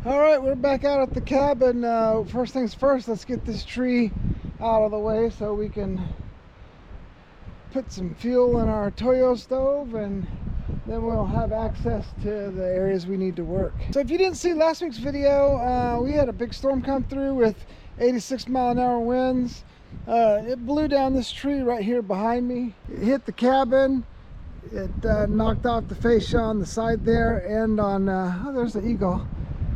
All right, we're back out at the cabin. First things first, let's get this tree out of the way so we can put some fuel in our Toyo stove, and then we'll have access to the areas we need to work. So if you didn't see last week's video, we had a big storm come through with 86-mile-an-hour winds. It blew down this tree right here behind me. It hit the cabin. It knocked off the fascia on the side there, and on oh, there's the eagle,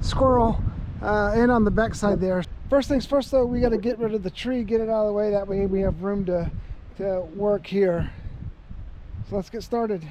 squirrel, and on the back side there. First things first, though, we got to get rid of the tree, get it out of the way. That way we have room to work here. So let's get started.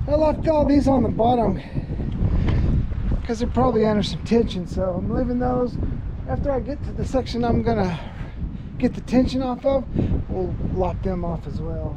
I left all these on the bottom because they're probably under some tension, so I'm leaving those. After I get to the section I'm gonna get the tension off of, we'll lock them off as well.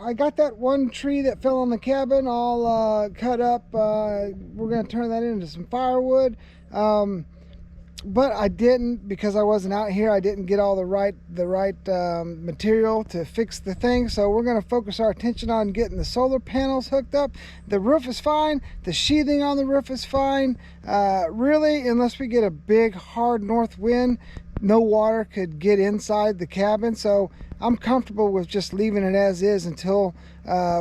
I got that one tree that fell on the cabin all cut up. We're going to turn that into some firewood. But I didn't, because I wasn't out here. I didn't get all the right material to fix the thing. So we're going to focus our attention on getting the solar panels hooked up. The roof is fine. The sheathing on the roof is fine. Really, unless we get a big hard north wind, no water could get inside the cabin. So I'm comfortable with just leaving it as is until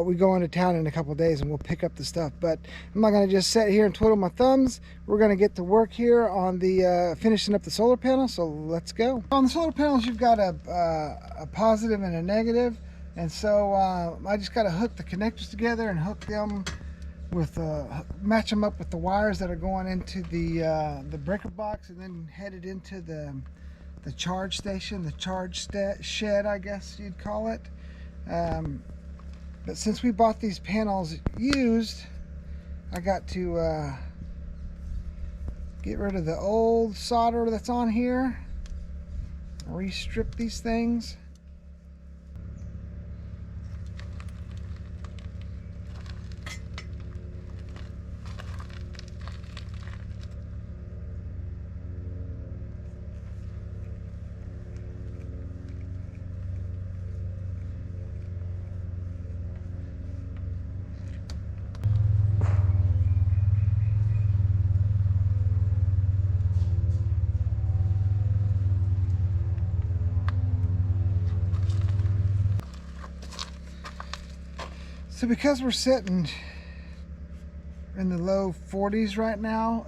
we go into town in a couple days, and we'll pick up the stuff. But I'm not going to just sit here and twiddle my thumbs. We're going to get to work here on the finishing up the solar panel. So let's go. On the solar panels, you've got a positive and a negative, and so I just got to hook the connectors together and hook them with match them up with the wires that are going into the breaker box, and then headed into the charge station, the charge shed, I guess you'd call it. But since we bought these panels used, I got to get rid of the old solder that's on here, re-strip these things. So because we're sitting in the low 40s right now,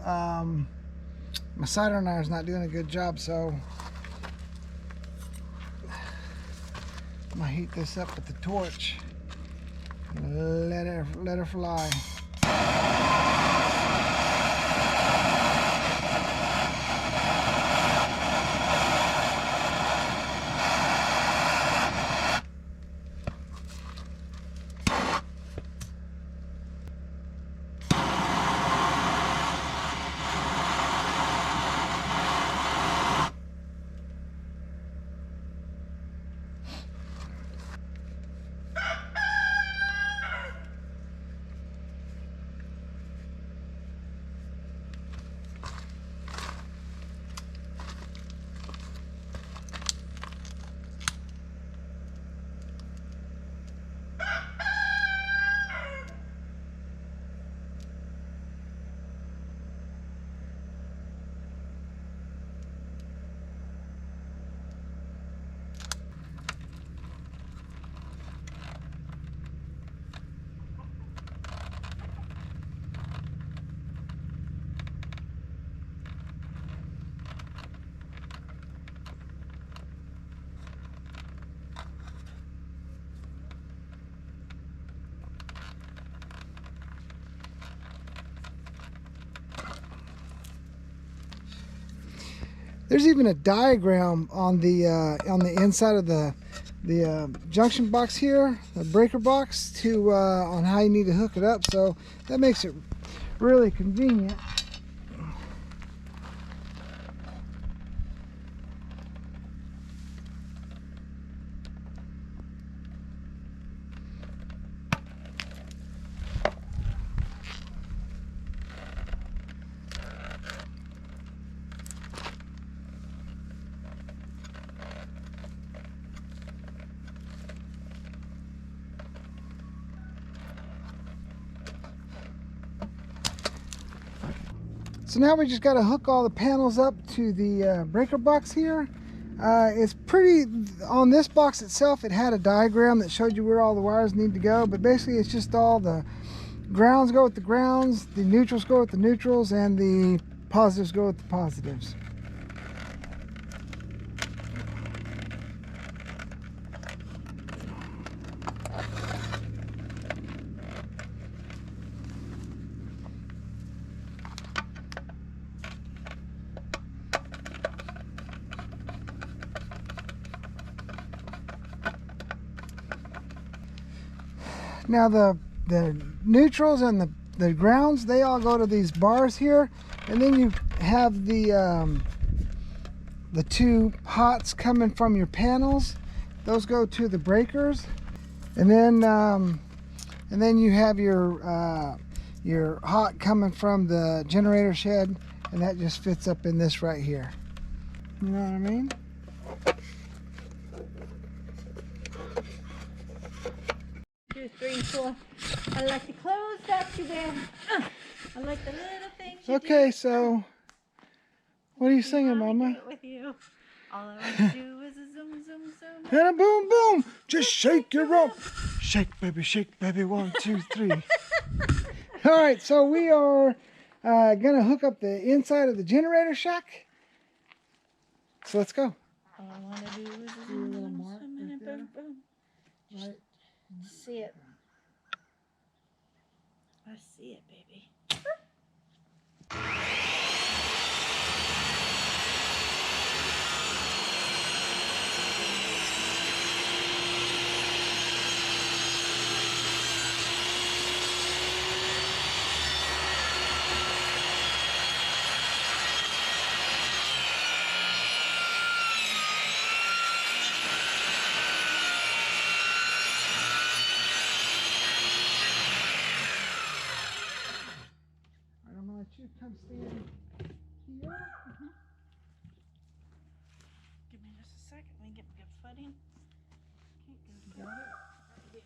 my soldering iron is not doing a good job, so I'm gonna heat this up with the torch and let her fly. There's even a diagram on the inside of the junction box here, the breaker box, to on how you need to hook it up. So that makes it really convenient. So now we just got to hook all the panels up to the breaker box here. It's pretty, on this box itself, it had a diagram that showed you where all the wires need to go, but basically it's just all the grounds go with the grounds, the neutrals go with the neutrals, and the positives go with the positives. Now the neutrals and the grounds, they all go to these bars here, and then you have the two pots coming from your panels. Those go to the breakers. And then you have your hot coming from the generator shed, and that just fits up in this right here. You know what I mean? 2, 3, 4. I like to close that you wear. I like the little things. Okay, so what are you singing, Mama? Do it with you. All I want to do is a zoom, zoom, zoom. And a boom, boom. Just shake your rump. Shake, baby. 1, 2, 3. All right, so we are gonna hook up the inside of the generator shack. So let's go. All I want to do is a zoom, zoom, zoom, and a boom, boom. Right. See it. I see it, baby. I'm gonna let you come stand here. Give me just a second. Let me get my good footing. Got it?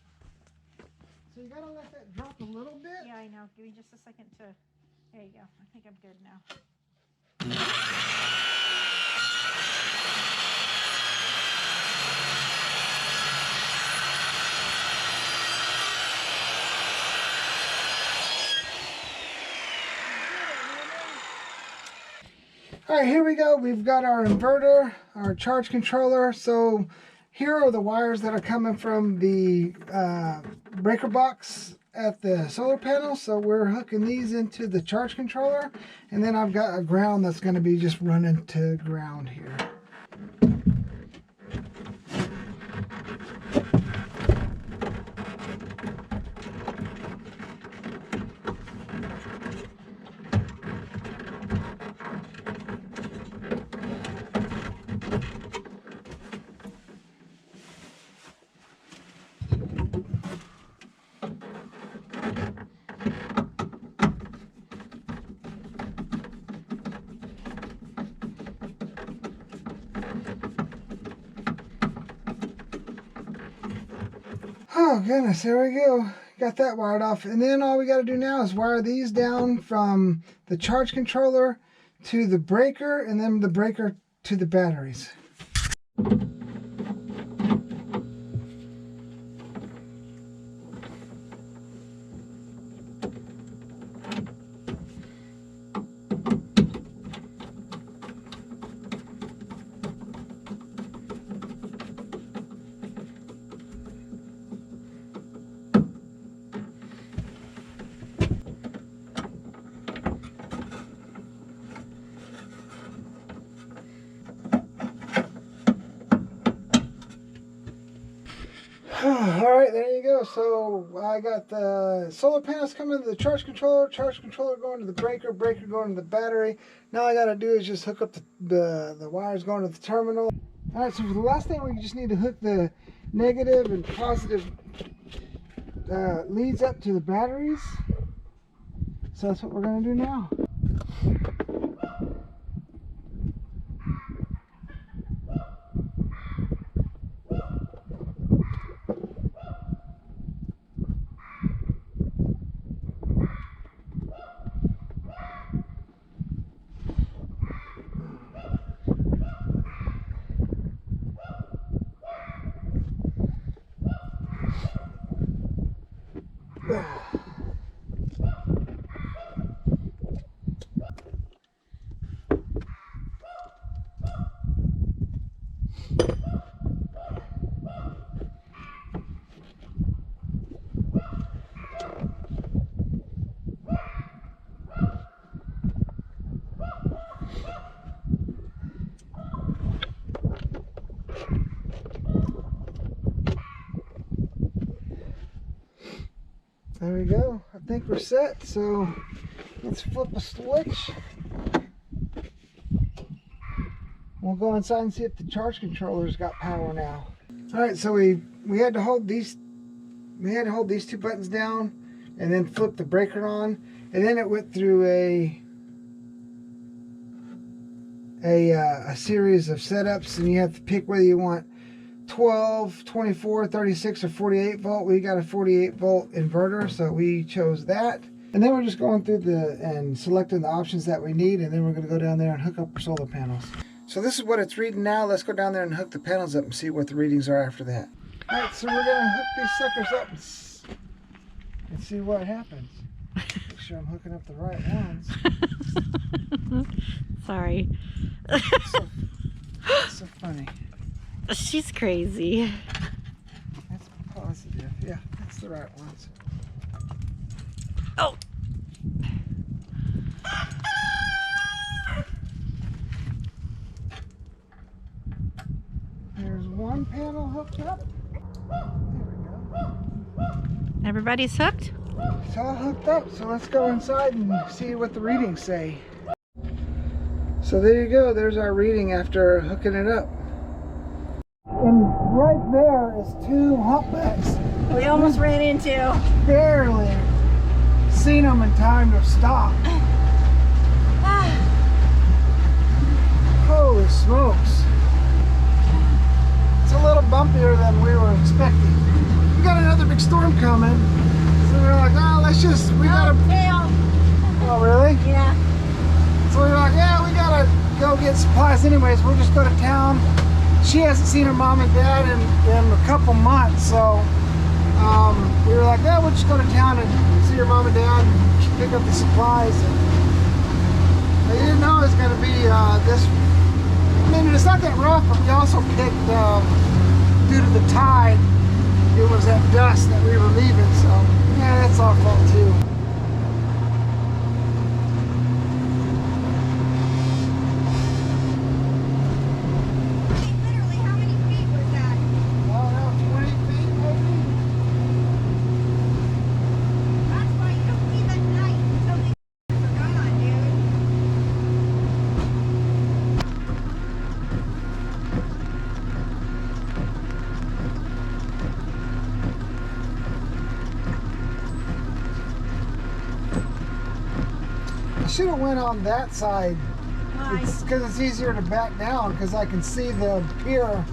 So you gotta let that drop a little bit. Yeah, I know. Give me just a second to. There you go. I think I'm good now. All right, here we go. We've got our inverter, our charge controller. So here are the wires that are coming from the breaker box at the solar panel. So we're hooking these into the charge controller. And then I've got a ground that's going to be just running to ground here. Oh goodness, there we go. Got that wired off. And then all we got to do now is wire these down from the charge controller to the breaker, and then the breaker to the batteries. All right, there you go. So I got the solar panels coming to the charge controller going to the breaker going to the battery. Now all I got to do is just hook up the wires going to the terminal. All right, so for the last thing, we just need to hook the negative and positive leads up to the batteries. So that's what we're going to do now. There we go. I think we're set. So let's flip a switch. We'll go inside and see if the charge controller's got power now. All right, so we had to hold these we had to hold these two buttons down and then flip the breaker on, and then it went through a series of setups, and you have to pick whether you want 12, 24, 36, or 48 volt. We got a 48 volt inverter, so we chose that. And then we're just going through and selecting the options that we need, and then we're going to go down there and hook up our solar panels. So this is what it's reading now. Let's go down there and hook the panels up and see what the readings are after that. All right, so we're going to hook these suckers up and see what happens. Make sure I'm hooking up the right ones. Sorry. It's so funny. She's crazy. That's positive. Yeah, that's the right ones. Oh. There's one panel hooked up. There we go. Everybody's hooked? It's all hooked up, so let's go inside and see what the readings say. So there you go, there's our reading after hooking it up. And right there is two humpbacks. We almost ran into. Barely seen them in time to stop. Holy smokes. It's a little bumpier than we were expecting. We got another big storm coming. So we were like, oh, we gotta... Tail. Oh, really? Yeah. So we were like, yeah, we gotta go get supplies anyways. We'll just go to town. She hasn't seen her mom and dad in a couple months, so we were like, yeah, we'll just go to town and see her mom and dad and pick up the supplies. And I didn't know it was gonna be this. I mean, it's not that rough, but we also picked, due to the tide, it was that dust that we were leaving, so yeah, that's our fault too. Literally, how many feet was that? I don't know, 20 feet maybe? That's why you don't leave at night until these are gone, dude. I should have went on that side. Why? It's because it's easier to back down because I can see the pier. Okay.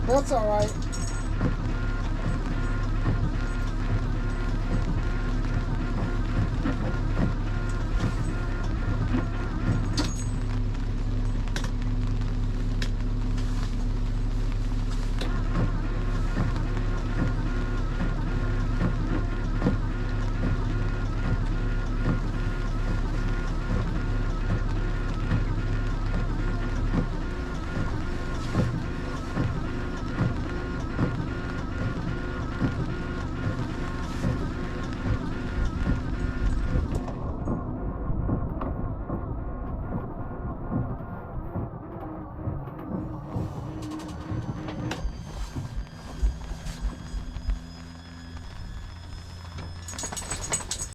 That's all right.